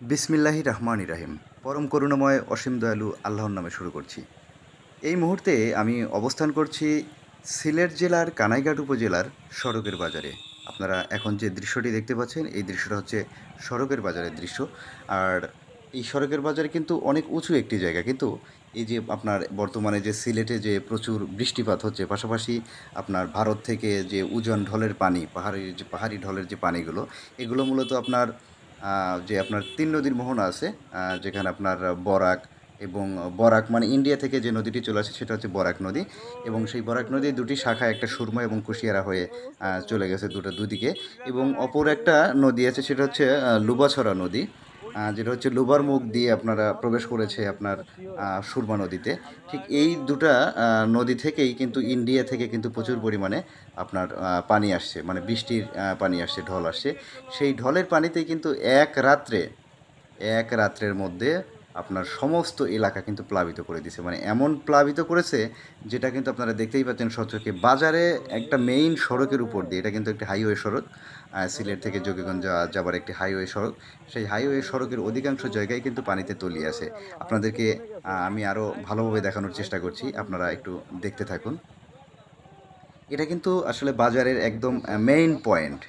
বিসমিল্লাহির রহমানির রহিম। পরম করুণাময় অসীম দয়ালু আল্লাহর নামে শুরু করছি। এই মুহূর্তে আমি অবস্থান করছি সিলেট জেলার কানাইঘাট উপজেলার সড়কের বাজারে। আপনারা এখন যে দৃশ্যটি দেখতে পাচ্ছেন এই দৃশ্যটা হচ্ছে সড়কের বাজারের দৃশ্য। আর এই সড়কের বাজারে কিন্তু অনেক উঁচু একটি জায়গা, কিন্তু এই যে আপনার বর্তমানে যে সিলেটে যে প্রচুর বৃষ্টিপাত হচ্ছে, পাশাপাশি আপনার ভারত থেকে যে উজান ঢলের পানি, পাহাড়ি ঢলের যে পানিগুলো, এগুলো মূলত আপনার যে আপনার ৩ নদীর মোহনা আছে, যেখানে আপনার বরাক এবং বরাক মানে ইন্ডিয়া থেকে যে নদীটি চলে আসে সেটা হচ্ছে বরাক নদী। এবং সেই বরাক নদীর দুটি শাখা, একটা সুরমা এবং কুশিয়ারা হয়ে চলে গেছে দুদিকে। এবং অপর একটা নদী আছে, সেটা হচ্ছে লুবাছড়া নদী, যেটা হচ্ছে লুবার মুখ দিয়ে আপনারা প্রবেশ করেছে আপনার সুরমা নদীতে। ঠিক এই দুটা নদী থেকেই কিন্তু ইন্ডিয়া থেকে কিন্তু প্রচুর পরিমাণে আপনার পানি আসছে, মানে বৃষ্টির পানি আসছে, ঢল আসছে। সেই ঢলের পানিতেই কিন্তু এক রাত্রের মধ্যে আপনার সমস্ত এলাকা কিন্তু প্লাবিত করে দিছে, মানে এমন প্লাবিত করেছে যেটা কিন্তু আপনারা দেখতেই পাচ্ছেন সচক্ষে। বাজারে একটা মেইন সড়কের উপর দিয়ে, এটা কিন্তু একটি হাইওয়ে সড়ক, সিলেট থেকে যোগীগঞ্জ যাবার একটি হাইওয়ে সড়ক। সেই হাইওয়ে সড়কের অধিকাংশ জায়গায় কিন্তু পানিতে তলিয়ে আছে। আপনাদেরকে আমি আরও ভালোভাবে দেখানোর চেষ্টা করছি, আপনারা একটু দেখতে থাকুন। এটা কিন্তু আসলে বাজারের একদম মেইন পয়েন্ট,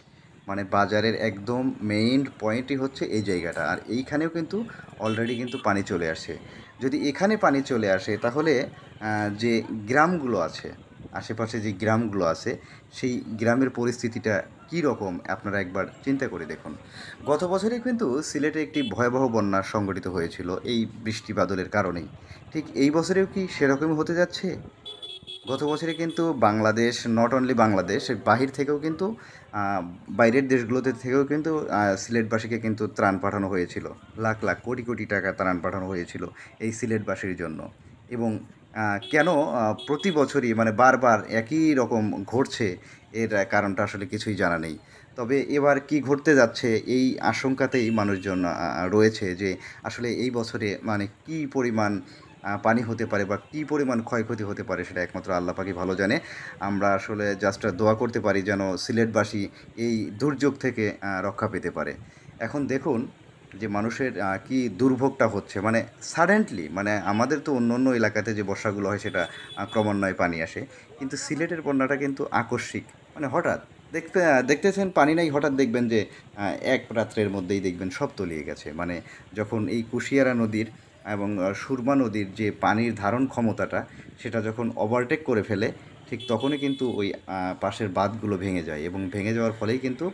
মানে বাজারের একদম মেইন পয়েন্টই হচ্ছে এই জায়গাটা। আর এইখানেও কিন্তু অলরেডি কিন্তু পানি চলে আসে। যদি এখানে পানি চলে আসে তাহলে যে গ্রামগুলো আছে, আশেপাশে যে গ্রামগুলো আছে, সেই গ্রামের পরিস্থিতিটা কী রকম আপনারা একবার চিন্তা করে দেখুন। গত বছরে কিন্তু সিলেটে একটি ভয়াবহ বন্যা সংঘটিত হয়েছিল এই বৃষ্টি বাদলের কারণেই। ঠিক এই বছরেও কি সেরকমই হতে যাচ্ছে? গত বছরে কিন্তু বাংলাদেশ, নট অনলি বাংলাদেশ, এর বাহির থেকেও কিন্তু বাইরের দেশগুলোতে থেকেও কিন্তু সিলেটবাসীকে কিন্তু ত্রাণ পাঠানো হয়েছিল। লাখ লাখ কোটি কোটি টাকা ত্রাণ পাঠানো হয়েছিল এই সিলেটবাসীর জন্য। এবং কেন প্রতি বছরই মানে বারবার একই রকম ঘটছে, এর কারণটা আসলে কিছুই জানা নেই। তবে এবার কি ঘটতে যাচ্ছে এই আশঙ্কাতেই মানুষজন রয়েছে যে আসলে এই বছরে মানে কী পরিমাণ পানি হতে পারে বা কী পরিমাণ ক্ষয়ক্ষতি হতে পারে সেটা একমাত্র আল্লাহ পাকই ভালো জানে। আমরা আসলে জাস্ট দোয়া করতে পারি যেন সিলেটবাসী এই দুর্যোগ থেকে রক্ষা পেতে পারে। এখন দেখুন যে মানুষের কী দুর্ভোগটা হচ্ছে, মানে সাডেনলি, মানে আমাদের তো অন্য অন্য এলাকাতে যে বর্ষাগুলো হয় সেটা ক্রমান্বয়ে পানি আসে, কিন্তু সিলেটের বন্যাটা কিন্তু আকস্মিক, মানে হঠাৎ দেখতেছেন পানি নাই, হঠাৎ দেখবেন যে এক রাত্রের মধ্যেই দেখবেন সব তলিয়ে গেছে। মানে যখন এই কুশিয়ারা নদীর এবং সুরমা নদীর যে পানির ধারণ ক্ষমতাটা, সেটা যখন ওভারটেক করে ফেলে, ঠিক তখনই কিন্তু ওই পাশের বাঁধগুলো ভেঙে যায়, এবং ভেঙে যাওয়ার ফলেই কিন্তু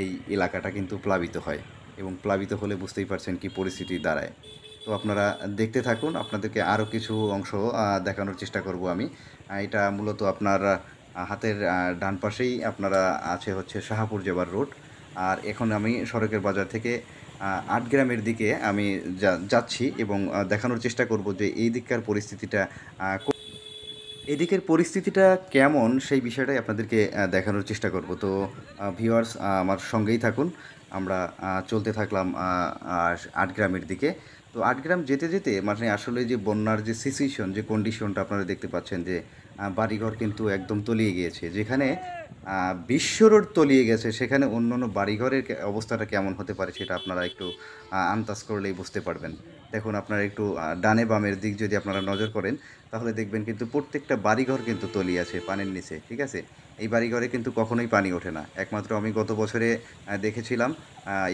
এই এলাকাটা কিন্তু প্লাবিত হয়। এবং প্লাবিত হলে বুঝতেই পারছেন কী পরিস্থিতি দাঁড়ায়। তো আপনারা দেখতে থাকুন, আপনাদেরকে আরও কিছু অংশ দেখানোর চেষ্টা করব আমি। এটা মূলত আপনার হাতের ডান পাশেই আপনারা আছে হচ্ছে শাহাপুর জেবার রোড। আর এখন আমি সড়কের বাজার থেকে আটগ্রামের দিকে আমি যাচ্ছি, এবং দেখানোর চেষ্টা করব যে এই দিককার পরিস্থিতিটা এদিকের পরিস্থিতিটা কেমন সেই বিষয়টাই আপনাদেরকে দেখানোর চেষ্টা করব। তো ভিউয়ার্স, আমার সঙ্গেই থাকুন। আমরা চলতে থাকলাম আটগ্রামের দিকে। তো আটগ্রাম যেতে যেতে মানে আসলে যে বন্যার যে সিচুয়েশন, যে কন্ডিশনটা আপনারা দেখতে পাচ্ছেন যে বাড়িঘর কিন্তু একদম তলিয়ে গিয়েছে। যেখানে বিশ্ব রোড তলিয়ে গেছে, সেখানে অন্য অন্য বাড়িঘরের অবস্থাটা কেমন হতে পারে সেটা আপনারা একটু আন্দাজ করলেই বুঝতে পারবেন। দেখুন, আপনারা একটু ডানে বামের দিক যদি আপনারা নজর করেন তাহলে দেখবেন কিন্তু প্রত্যেকটা বাড়িঘর কিন্তু তলিয়ে আছে পানির নিচে, ঠিক আছে? এই বাড়িঘরে কিন্তু কখনোই পানি ওঠে না। একমাত্র আমি গত বছরে দেখেছিলাম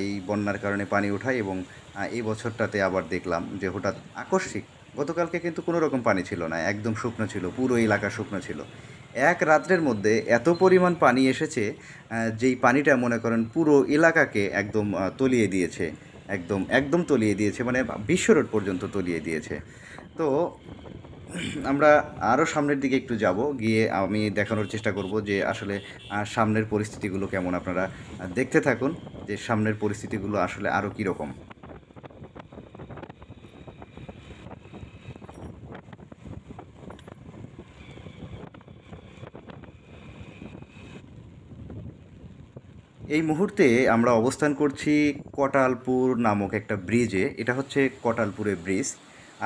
এই বন্যার কারণে পানি ওঠায়, এবং এই বছরটাতে আবার দেখলাম যে হঠাৎ আকস্মিক, গতকালকে কিন্তু কোনো রকম পানি ছিল না, একদম শুকনো ছিল, পুরো এলাকা শুকনো ছিল। এক রাত্রের মধ্যে এত পরিমাণ পানি এসেছে, যেই পানিটা মনে করেন পুরো এলাকাকে একদম তলিয়ে দিয়েছে, একদম একদম তলিয়ে দিয়েছে, মানে বিশ্ব রোড পর্যন্ত তলিয়ে দিয়েছে। তো আমরা আরও সামনের দিকে একটু যাব, গিয়ে আমি দেখানোর চেষ্টা করব যে আসলে সামনের পরিস্থিতিগুলো কেমন। আপনারা দেখতে থাকুন যে সামনের পরিস্থিতিগুলো আসলে আরও কীরকম। এই মুহূর্তে আমরা অবস্থান করছি কটালপুর নামক একটা ব্রিজে। এটা হচ্ছে কটালপুরের ব্রিজ।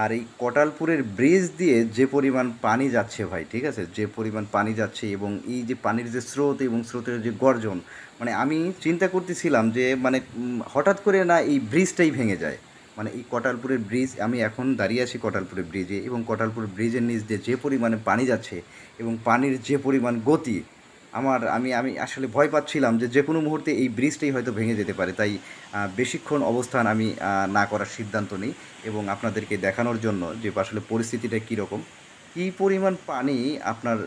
আর এই কটালপুরের ব্রিজ দিয়ে যে পরিমাণ পানি যাচ্ছে ভাই, ঠিক আছে, যে পরিমাণ পানি যাচ্ছে এবং এই যে পানির যে স্রোত এবং স্রোতের যে গর্জন, মানে আমি চিন্তা করতেছিলাম যে মানে হঠাৎ করে না এই ব্রিজটাই ভেঙে যায়। মানে এই কটালপুরের ব্রিজ, আমি এখন দাঁড়িয়ে আছি কটালপুরের ব্রিজে, এবং কটালপুর ব্রিজের নিচ দিয়ে যে পরিমাণে পানি যাচ্ছে এবং পানির যে পরিমাণ গতি, আমি আমি আসলে ভয় পাচ্ছিলাম যে যে কোনো মুহূর্তে এই ব্রিজটাই হয়তো ভেঙে যেতে পারে। তাই বেশিক্ষণ অবস্থান আমি না করার সিদ্ধান্ত নিই এবং আপনাদেরকে দেখানোর জন্য যে আসলে পরিস্থিতিটা কীরকম, কী পরিমাণ পানি আপনার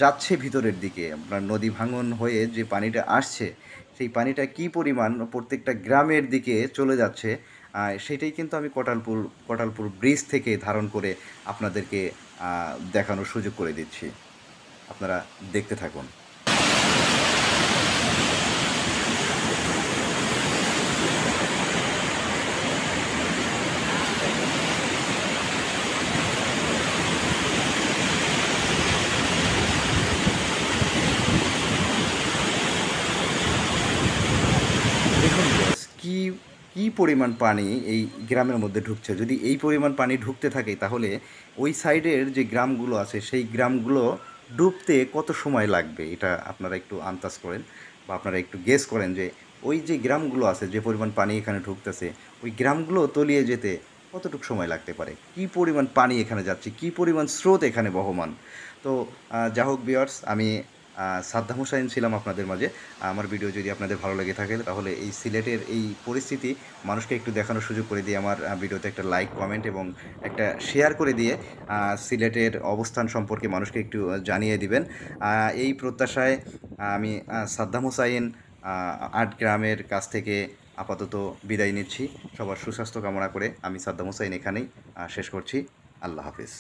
যাচ্ছে ভিতরের দিকে, আপনার নদী ভাঙন হয়ে যে পানিটা আসছে, সেই পানিটা কী পরিমাণ প্রত্যেকটা গ্রামের দিকে চলে যাচ্ছে, সেটাই কিন্তু আমি কটালপুর ব্রিজ থেকে ধারণ করে আপনাদেরকে দেখানোর সুযোগ করে দিচ্ছি। আপনারা দেখতে থাকুন। দেখুন বস, কি পরিমাণ পানি এই গ্রামের মধ্যে ঢুকছে। যদি এই পরিমাণ পানি ঢুকতে থাকে তাহলে ওই সাইডের যে গ্রামগুলো আছে সেই গ্রামগুলো ডুবতে কত সময় লাগবে, এটা আপনারা একটু আন্দাজ করেন বা আপনারা একটু গেস করেন যে ওই যে গ্রামগুলো আছে, যে পরিমাণ পানি এখানে ঢুকতেছে, ওই গ্রামগুলো তলিয়ে যেতে কতটুকু সময় লাগতে পারে, কি পরিমাণ পানি এখানে যাচ্ছে, কি পরিমাণ স্রোত এখানে বহমান। তো যা হোক ভিউয়ার্স, আমি সাদ্দাম হোসাইন ছিলাম আপনাদের মাঝে। আমার ভিডিও যদি আপনাদের ভালো লেগে থাকে তাহলে এই সিলেটের এই পরিস্থিতি মানুষকে একটু দেখানোর সুযোগ করে দিয়ে আমার ভিডিওতে একটা লাইক, কমেন্ট এবং একটা শেয়ার করে দিয়ে সিলেটের অবস্থান সম্পর্কে মানুষকে একটু জানিয়ে দিবেন। এই প্রত্যাশায় আমি সাদ্দাম হোসাইন আট গ্রামের কাছ থেকে আপাতত বিদায় নিচ্ছি। সবার সুস্বাস্থ্য কামনা করে আমি সাদ্দাম হোসাইন এখানেই শেষ করছি। আল্লাহ হাফিজ।